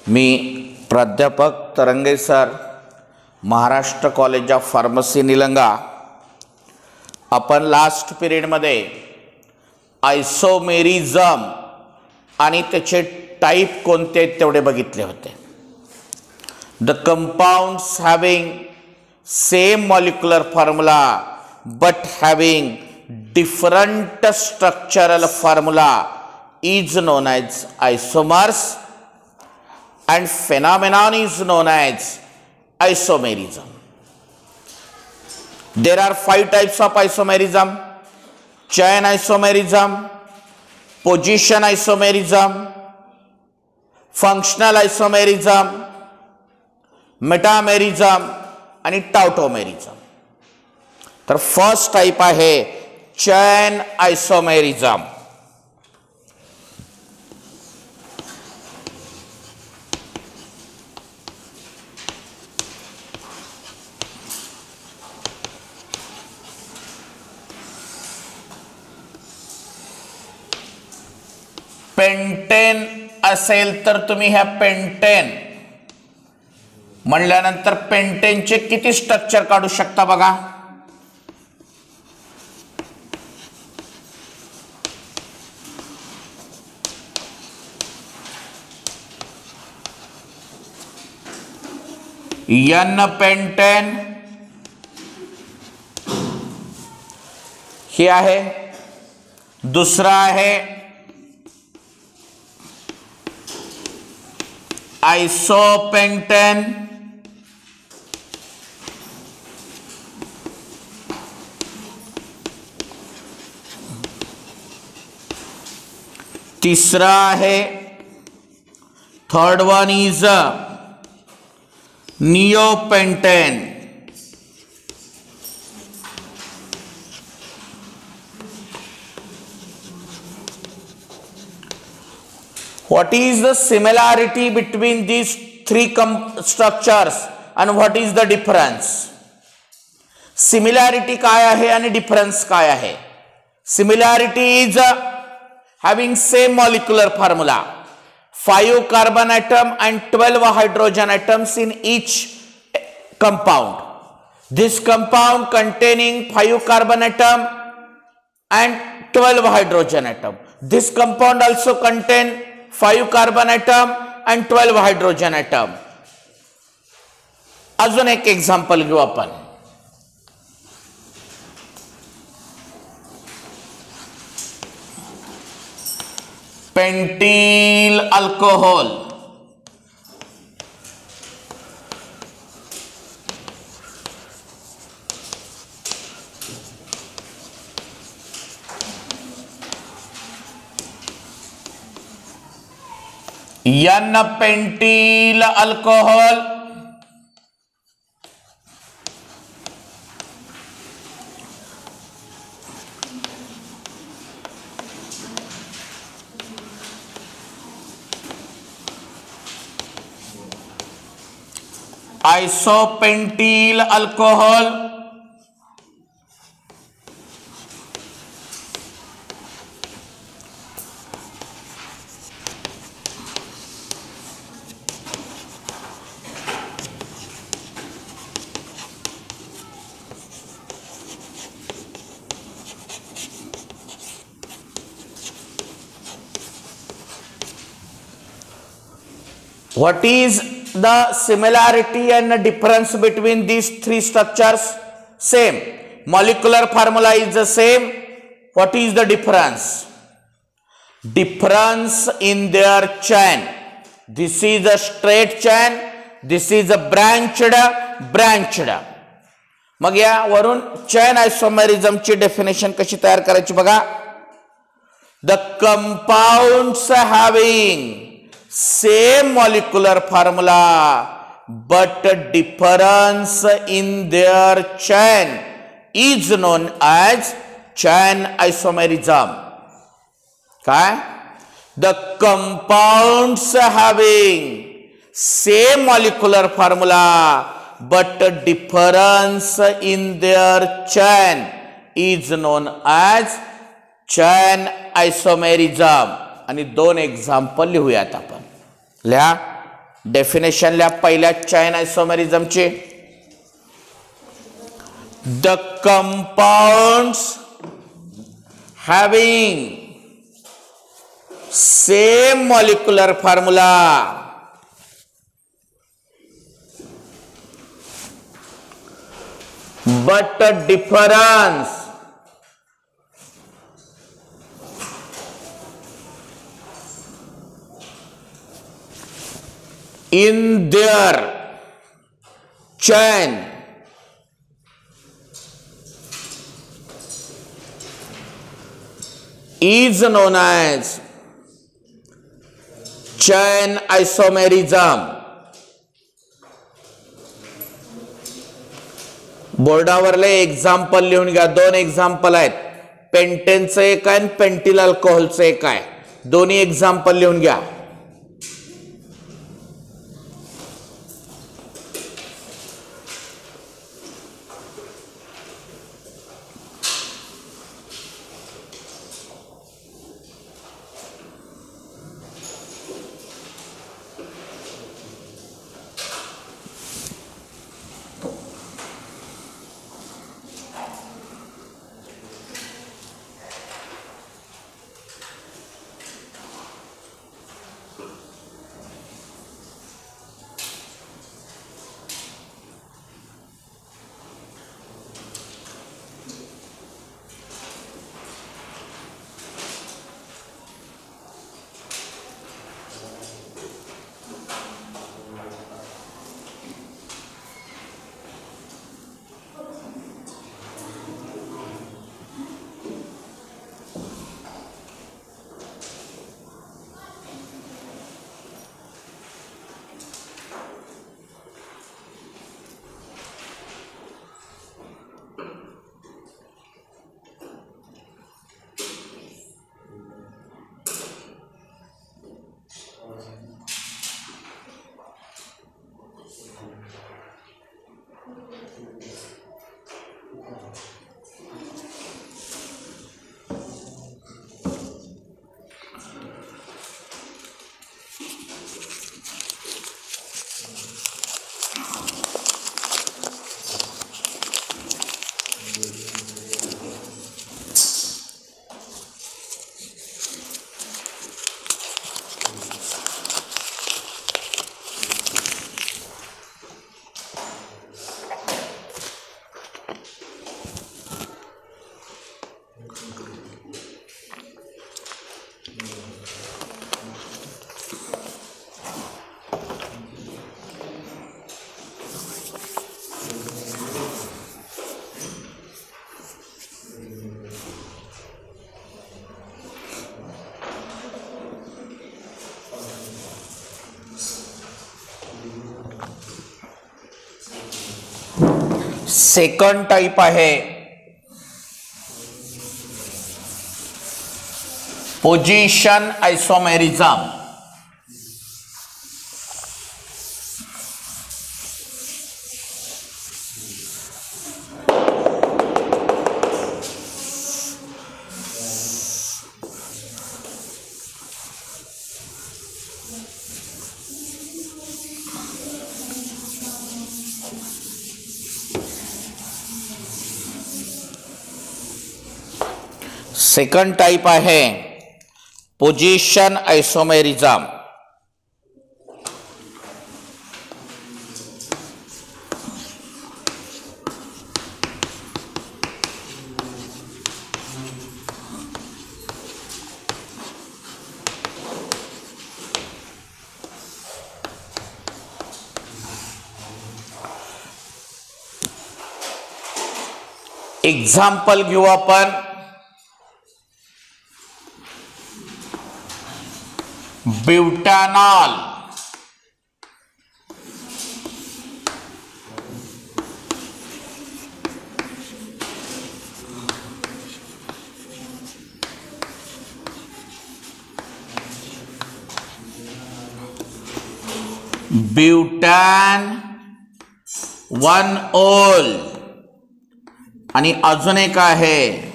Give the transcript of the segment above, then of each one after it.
मी प्राध्यापक तरंगे sir, Maharashtra college of pharmacy Nilanga. आपण लास्ट पिरियडमध्ये आयसोमेरिझम आणि त्याचे टाइप कोणते आहेत तेवढे बघितले होते. The compounds having same molecular formula but having different structural formula is known as आयसोमर्स and phenomenon is known as isomerism. There are 5 types of isomerism: chain isomerism, position isomerism, functional isomerism, metamerism आणि tautomerism. तर first type आहे chain isomerism. Pentane असेल तर तुम्ही ह्या pentane म्हणल्यानंतर पेंटेनचे किती structure काढू शकता बघा. एन पेंटेन हे आहे. दुसरा आहे आइसोपेंटेन. तीसरा है third one is neopentane. What is the similarity between these three structures and what is the difference? Similarity काय आहे आणि difference काय आहे? Similarity is having same molecular formula, 5 carbon atom and 12 hydrogen atoms in each compound. This compound containing 5 carbon atom and 12 hydrogen atom. This compound also contain 5 carbon atom and 12 hydrogen atom. अजून एक example घेऊ आपण. Pentyl alcohol. N pentyl alcohol. Isopentyl alcohol. What is the similarity and the difference between these three structures? Same. Molecular formula is the same. What is the difference? Difference in their chain. This is a straight chain. This is a branched. मग या वरून chain isomerism ची definition कशी तयार करायची बघा. The compounds having same molecular formula but difference in their chain is known as chain isomerism. काय? The compounds having same molecular formula but difference in their chain is known as chain isomerism. आणि 2 example लिहूयात आपण. लिहा. डेफिनेशनला पहिल्या chain आयसोमेरिझमची, the compounds having same molecular formula but difference in their chain is known as chain isomerism. बोर्डावरले example लिहून घ्या. दोन एक्झाम्पल आहेत, पेंटेनचं एक आहे आणि पेंटिल अल्कोहोलचं एक आहे. दोन्ही एक्झाम्पल लिहून घ्या. सेकंड टाइप आहे पोझिशन आयसोमेरिझम. सेकंड टाइप आहे पोझिशन आयसोमेरिझम. एक्झाम्पल घेऊ आपण. ब्यूटानॉल, ब्यूटॅन 1-OL आणि अजून एक आहे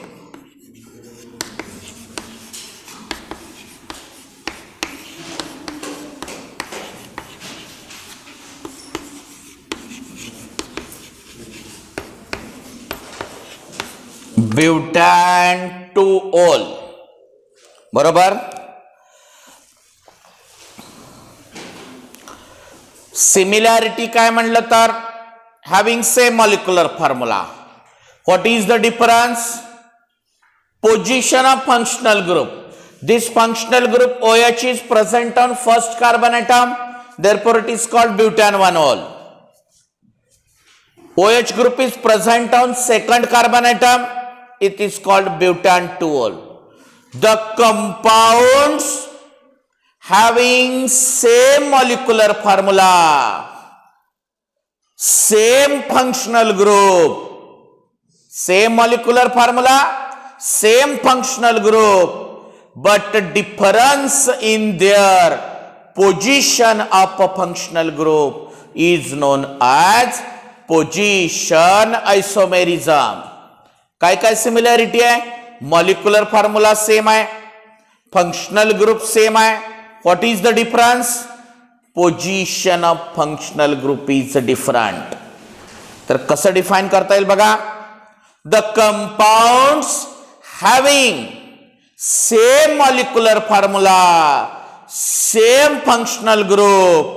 ब्युटॅन 2-ol. बरोबर. सिमिलॅरिटी काय म्हणलं तर having same molecular formula. What is the difference? Position of functional group. This functional group OH is present on first carbon atom, therefore it is called butan 1-ol. OH group is present on second carbon atom, it is called butan 2-ol. The compounds having same molecular formula, same functional group, same molecular formula, same functional group, but difference in their position of a functional group is known as position isomerism. काय काय similarity आहे? Molecular formula same आहे, functional group same आहे. What is the difference? Position of functional group is different. तर कसं define करता येईल बघा. The compounds having same molecular formula, same functional group,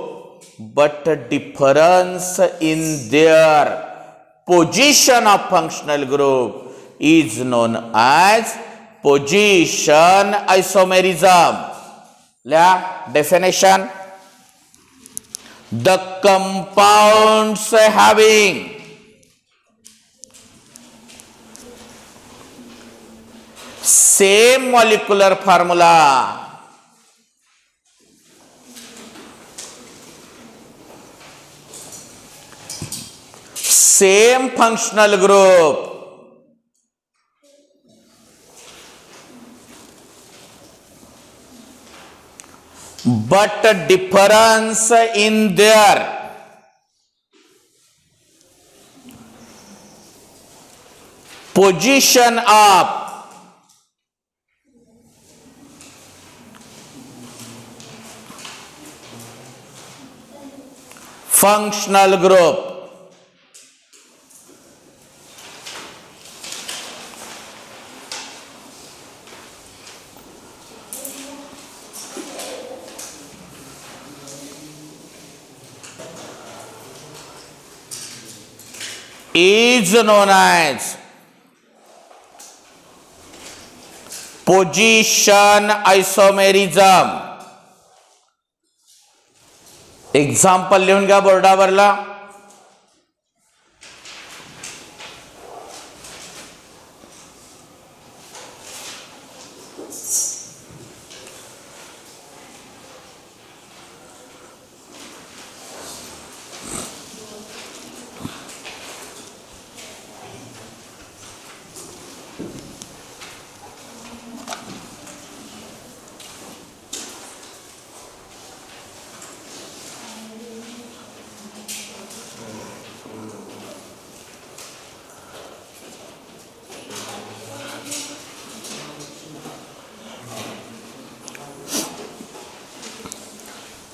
but difference in their position of functional group is known as position isomerism. Definition: the compounds having same molecular formula, same functional group, but difference in their position of functional group is known as position isomerism. Example लिहून घ्या बोर्डावरला.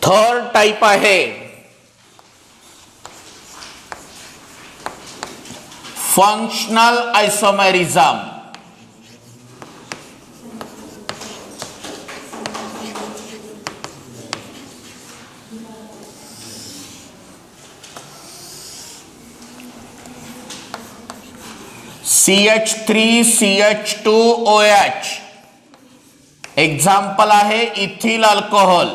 Third type आहे functional आइसोमेरिझम. CH3CH2OH example आहे ethyl alcohol.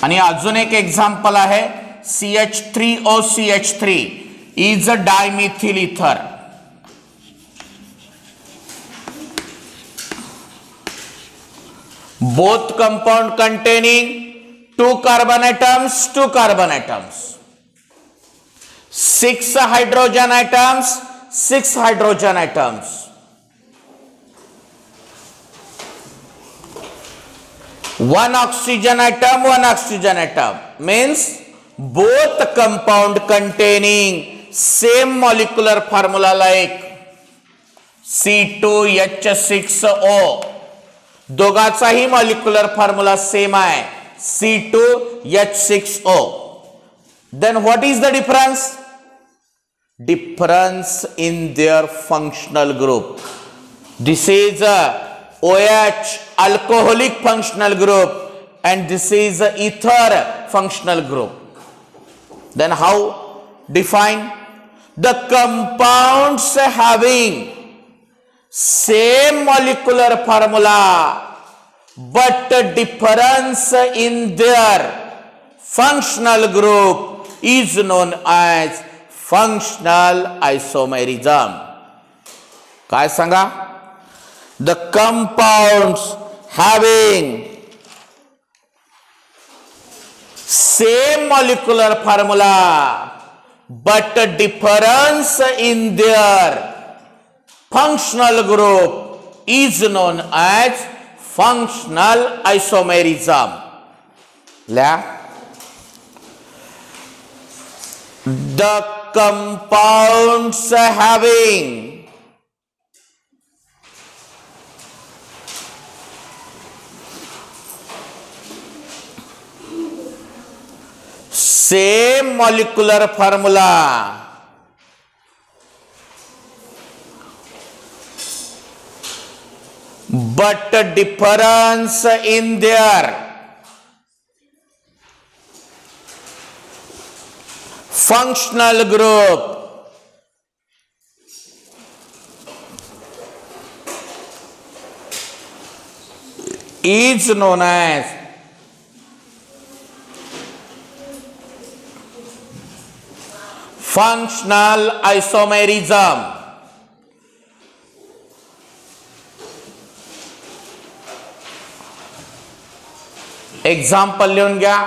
आणि अजून एक example आहे CH3OCH3 is a dimethyl ether. Both compound containing 2 carbon atoms, 2 carbon atoms, 6 hydrogen atoms, 6 hydrogen atoms. One oxygen atom, one oxygen atom means both compound containing same molecular formula like C2H6O. दोघाचाही molecular formula same आहे C2H6O. Then what is the difference? difference in their functional group. This is a OH alcoholic functional group and this is a ether functional group. Then how define? The compounds having same molecular formula but difference in their functional group is known as functional isomerism. काय सांगा? The compounds having same molecular formula but difference in their functional group is known as functional isomerism. The compounds having same molecular formula but difference in their functional group is known as functional isomerism. Example लिहून घ्या.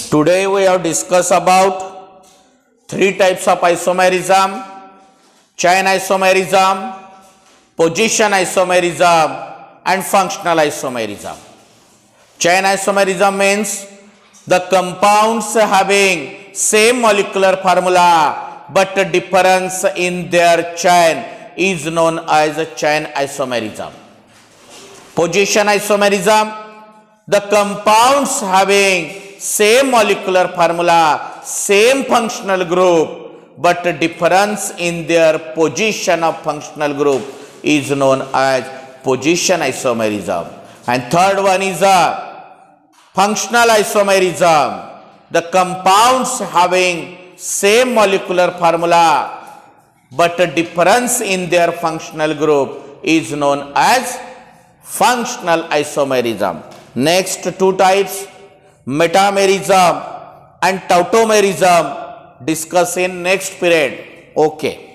Today we have discussed about three types of isomerism: chain isomerism, position isomerism, and functional isomerism. Chain isomerism means the compounds having same molecular formula but difference in their chain is known as chain isomerism. Position isomerism, the compounds having same molecular formula, same functional group, but difference in their position of functional group is known as position isomerism. And third one is a functional isomerism. The compounds having same molecular formula, but difference in their functional group is known as functional isomerism. Next two types, metamerism and tautomerism, discuss in next period. Okay.